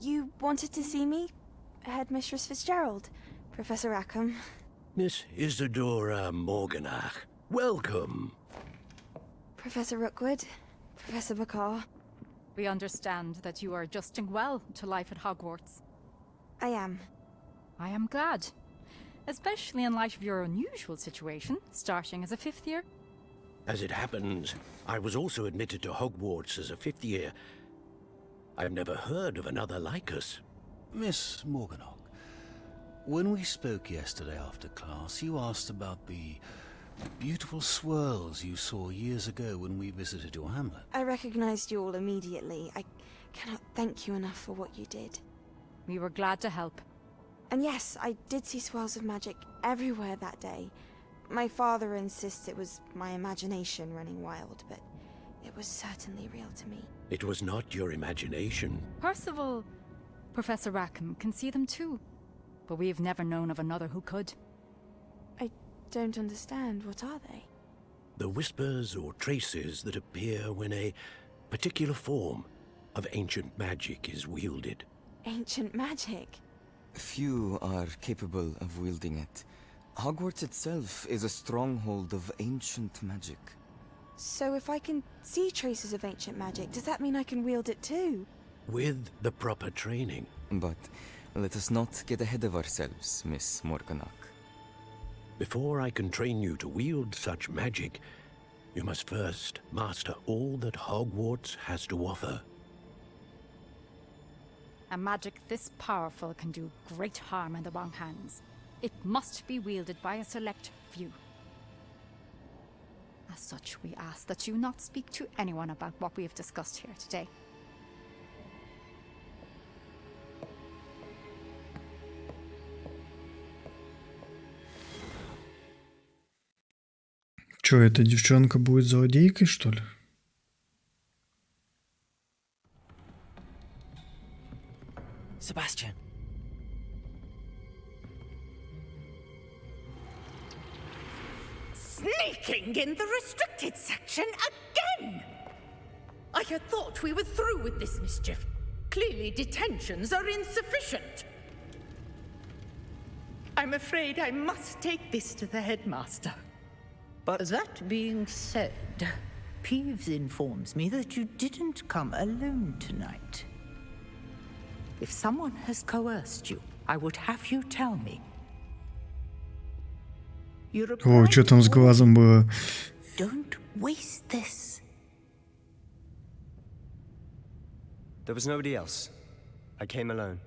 You wanted to see me? Headmistress Fitzgerald, Professor Rackham. Miss Isadora Morganach, welcome. Professor Rookwood, Professor Bakar. We understand that you are adjusting well to life at Hogwarts. I am. I am glad. Especially in light of your unusual situation, starting as a 5th year. As it happens, I was also admitted to Hogwarts as a 5th year. I've never heard of another like us. Miss Morganach, when we spoke yesterday after class, you asked about the beautiful swirls you saw years ago when we visited your hamlet. I recognized you all immediately. I cannot thank you enough for what you did. We were glad to help. And yes, I did see swirls of magic everywhere that day. My father insists it was my imagination running wild, but it was certainly real to me. It was not your imagination. Percival, Professor Rackham can see them too. But we've never known of another who could. I don't understand. What are they? The whispers or traces that appear when a particular form of ancient magic is wielded. Ancient magic? Few are capable of wielding it. Hogwarts itself is a stronghold of ancient magic. So if I can see traces of ancient magic, does that mean I can wield it too? With the proper training. But let us not get ahead of ourselves, Miss Morganach. Before I can train you to wield such magic, you must first master all that Hogwarts has to offer. A magic this powerful can do great harm in the wrong hands. It must be wielded by a select few. As such, we ask that you not speak to anyone about what we have discussed here today. Чё, эта девчонка будет злодейкой, что ли? Sebastian. Sneaking in the restricted section again! I had thought we were through with this mischief. Clearly detentions are insufficient. I'm afraid I must take this to the headmaster. But that being said, Peeves informs me that you didn't come alone tonight. If someone has coerced you, I would have you tell me. О, что там с глазом было? Don't waste this. There was nobody else. I came alone.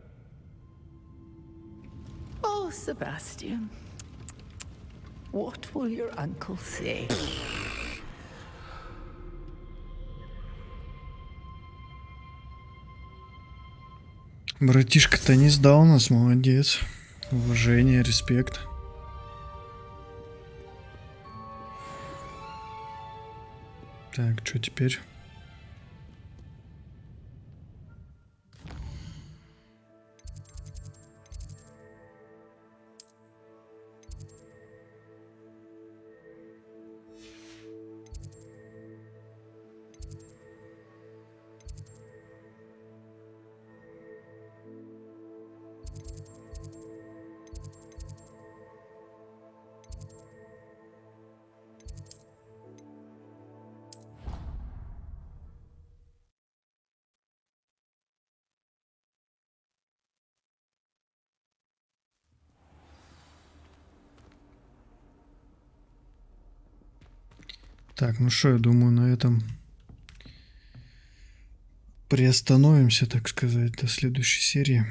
Oh, Sebastian. What will your uncle say? Братишка-то не сдал нас, молодец. Уважение, респект. Так, что теперь? Так, ну что, я думаю, на этом приостановимся, так сказать, до следующей серии.